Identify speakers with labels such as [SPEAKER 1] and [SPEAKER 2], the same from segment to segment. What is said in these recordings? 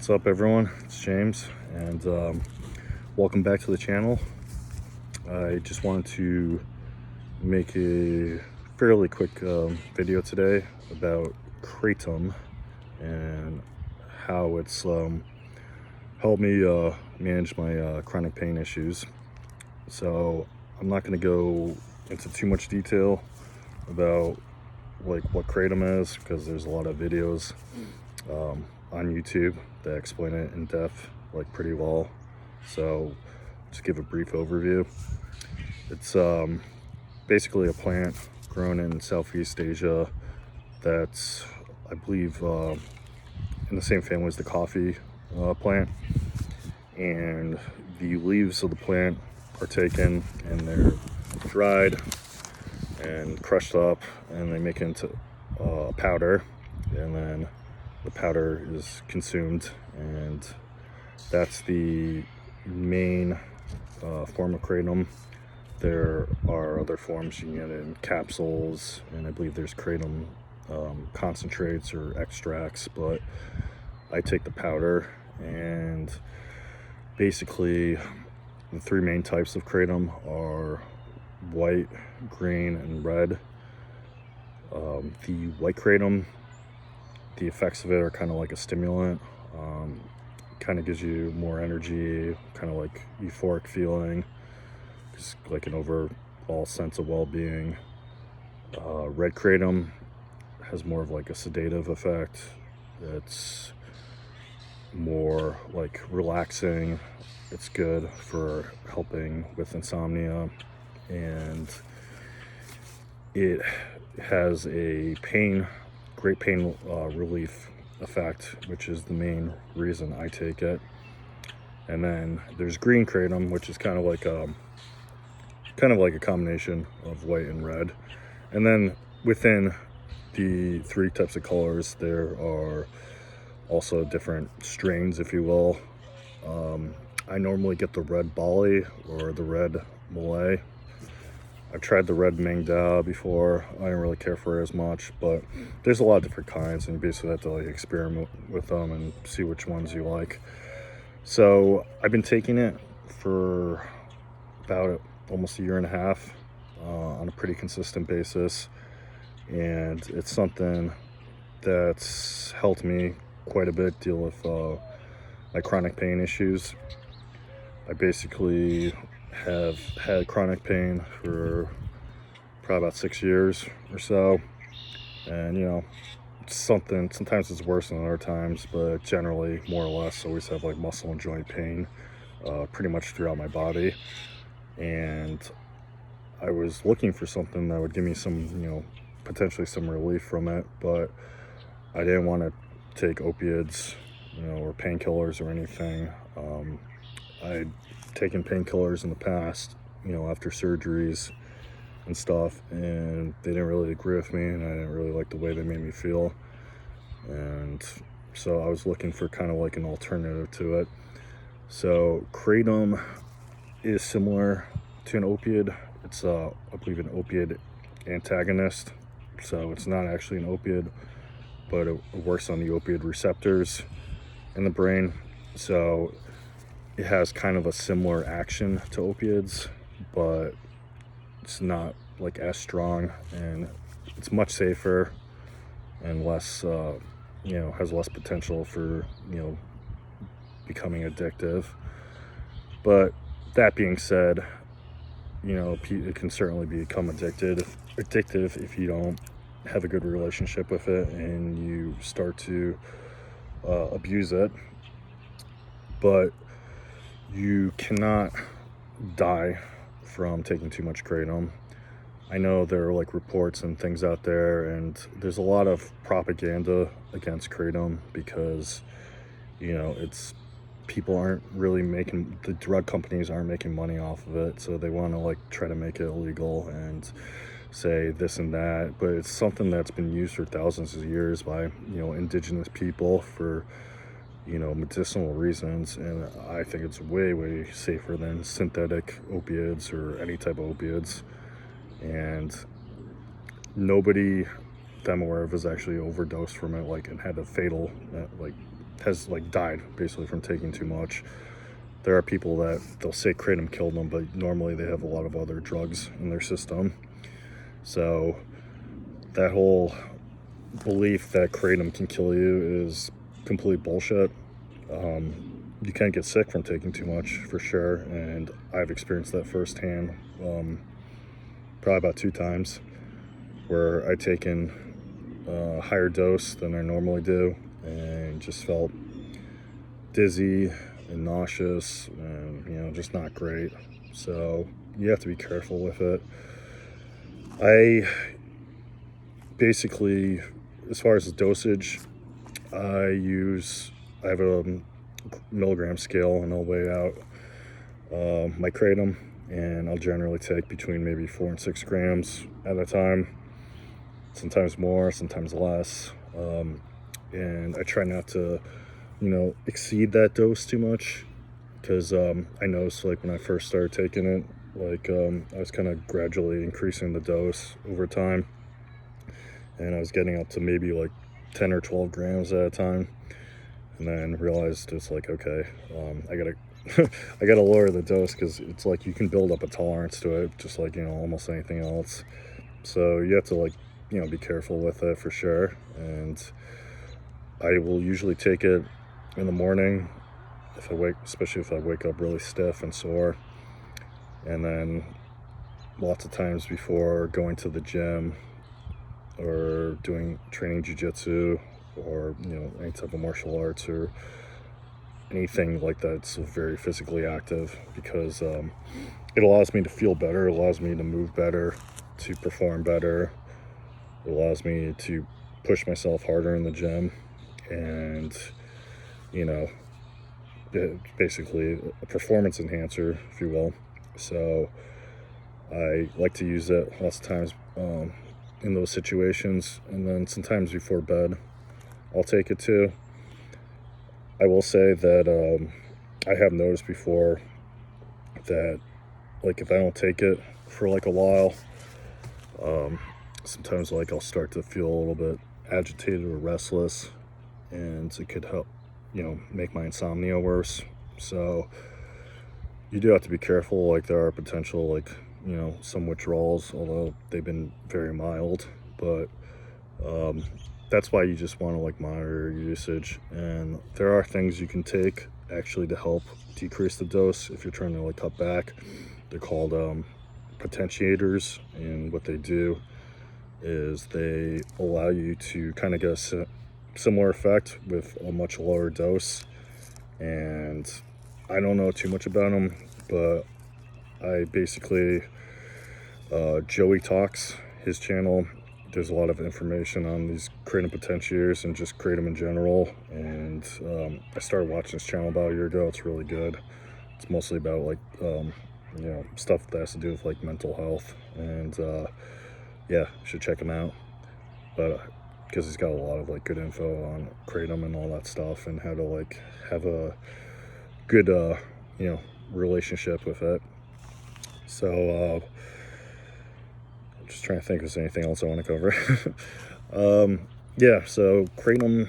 [SPEAKER 1] What's up, everyone? It's James, and welcome back to the channel. I just wanted to make a fairly quick video today about Kratom and how it's helped me manage my chronic pain issues. So I'm not going to go into too much detail about like what Kratom is, because there's a lot of videos on YouTube that explain it in depth, like pretty well. So just give a brief overview. It's basically a plant grown in Southeast Asia that's, I believe, in the same family as the coffee plant. And the leaves of the plant are taken and they're dried and crushed up, and they make it into powder, and then the powder is consumed, and that's the main form of Kratom. There are other forms you can get in capsules, and I believe there's Kratom concentrates or extracts, but I take the powder. And basically the three main types of Kratom are white, green, and red. The white Kratom, the effects of it are kind of like a stimulant. Kind of gives you more energy, kind of like euphoric feeling, just like an overall sense of well-being. Red Kratom has more of like a sedative effect. It's more like relaxing. It's good for helping with insomnia, and it has a great pain relief effect, which is the main reason I take it. And then there's green Kratom, which is kind of like a combination of white and red. And then within the three types of colors, there are also different strains, if you will. I normally get the red Bali or the red Malay. I've tried the red Mangda before. I don't really care for it as much, but there's a lot of different kinds, and you basically have to like experiment with them and see which ones you like. So I've been taking it for about almost a year and a half on a pretty consistent basis, and it's something that's helped me quite a bit deal with my chronic pain issues. I basically have had chronic pain for probably about 6 years or so, and it's sometimes it's worse than other times, but generally more or less always have like muscle and joint pain pretty much throughout my body. And I was looking for something that would give me some potentially some relief from it, but I didn't want to take opiates or painkillers or anything. I'd taken painkillers in the past, after surgeries and stuff, and they didn't really agree with me, and I didn't really like the way they made me feel. And so I was looking for kind of like an alternative to it. So Kratom is similar to an opiate. It's I believe an opiate antagonist. So it's not actually an opiate, but it works on the opioid receptors in the brain. So it has kind of a similar action to opiates, but it's not like as strong, and it's much safer and less, has less potential for, becoming addictive. But that being said, it can certainly become addictive if you don't have a good relationship with it and you start to abuse it. But you cannot die from taking too much Kratom. I know there are like reports and things out there, and there's a lot of propaganda against Kratom because it's people aren't really making, the drug companies aren't making money off of it, so they want to like try to make it illegal and say this and that. But it's something that's been used for thousands of years by indigenous people for medicinal reasons, and I think it's way safer than synthetic opiates or any type of opiates. And nobody that I'm aware of has actually overdosed from it, and had a fatal has like died basically from taking too much. There are people that they'll say kratom killed them, but normally they have a lot of other drugs in their system. So that whole belief that kratom can kill you is complete bullshit. You can get sick from taking too much for sure, and I've experienced that firsthand, probably about 2 times, where I taken a higher dose than I normally do and just felt dizzy and nauseous and just not great. So you have to be careful with it. I basically, as far as the dosage, I have a milligram scale, and I'll weigh out my kratom, and I'll generally take between maybe 4 and 6 grams at a time, sometimes more, sometimes less, and I try not to exceed that dose too much, because I noticed like when I first started taking it, like I was kind of gradually increasing the dose over time, and I was getting up to maybe like 10 or 12 grams at a time, and then realized it's like, okay, I gotta I gotta lower the dose, because it's like you can build up a tolerance to it just like almost anything else. So you have to like be careful with it for sure. And I will usually take it in the morning especially if I wake up really stiff and sore, and then lots of times before going to the gym or training jiu-jitsu, or any type of martial arts or anything like that. It's very physically active, because it allows me to feel better, it allows me to move better, to perform better, it allows me to push myself harder in the gym, and basically a performance enhancer, if you will. So I like to use it lots of times in those situations, and then sometimes before bed I'll take it too. I will say that I have noticed before that, like, if I don't take it for like a while, sometimes like I'll start to feel a little bit agitated or restless, and it could help make my insomnia worse. So you do have to be careful. Like, there are potential some withdrawals, although they've been very mild, but that's why you just want to like monitor your usage. And there are things you can take actually to help decrease the dose if you're trying to like cut back. They're called potentiators, and what they do is they allow you to kind of get a similar effect with a much lower dose. And I don't know too much about them, but I basically Joey Talks, his channel, there's a lot of information on these kratom potentiators and just kratom in general, and I started watching this channel about a year ago. It's really good. It's mostly about like stuff that has to do with like mental health, and yeah, you should check him out. But because he's got a lot of like good info on kratom and all that stuff, and how to like have a good relationship with it. So I'm just trying to think if there's anything else I want to cover. Yeah, so kratom,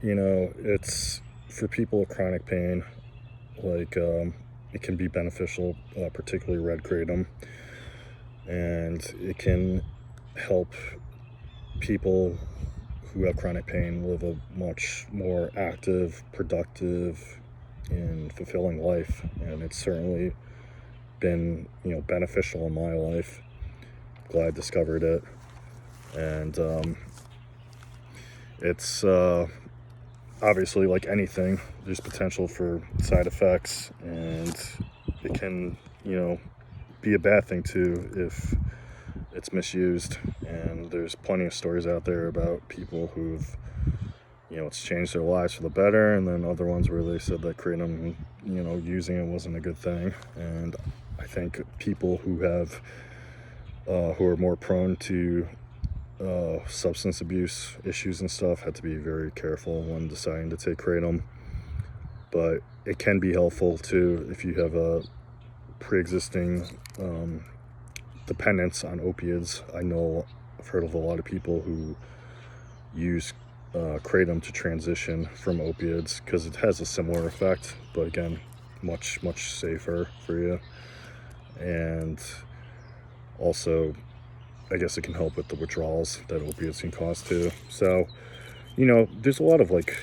[SPEAKER 1] it's for people with chronic pain. Like, it can be beneficial, particularly red kratom, and it can help people who have chronic pain live a much more active, productive, and fulfilling life. And it's certainly been beneficial in my life. Glad I discovered it. And it's obviously, like anything, there's potential for side effects, and it can be a bad thing too if it's misused. And there's plenty of stories out there about people who've it's changed their lives for the better, and then other ones where they said that kratom using it wasn't a good thing. And I think people who have who are more prone to substance abuse issues and stuff have to be very careful when deciding to take kratom. But it can be helpful too if you have a pre-existing dependence on opiates. I've heard of a lot of people who use Kratom to transition from opiates because it has a similar effect, but again, much safer for you. And also, I guess it can help with the withdrawals that opiates can cause too. So, you know, there's a lot of like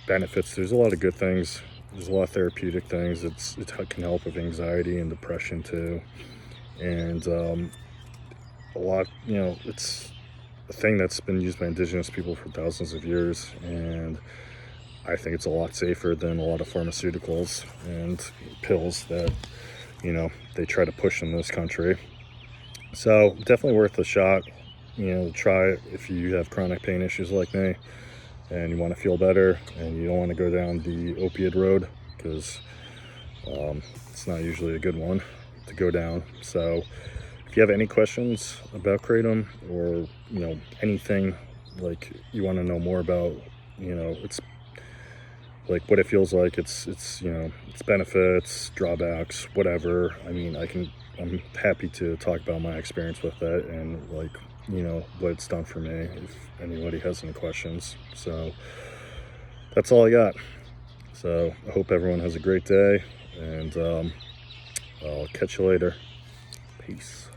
[SPEAKER 1] benefits. There's a lot of good things. There's a lot of therapeutic things. It can help with anxiety and depression too. And a lot, you know, it's a thing that's been used by indigenous people for thousands of years, and I think it's a lot safer than a lot of pharmaceuticals and pills that, you know, they try to push in this country. So definitely worth a shot. You know, try it if you have chronic pain issues like me and you want to feel better and you don't want to go down the opiate road, because it's not usually a good one to go down. So if you have any questions about Kratom, or, you know, anything like you want to know more about, you know, it's like what it feels like, it's you know, its benefits, drawbacks, whatever. I mean, I'm happy to talk about my experience with it and, like, you know, what it's done for me if anybody has any questions. So that's all I got. So I hope everyone has a great day, and I'll catch you later. Peace.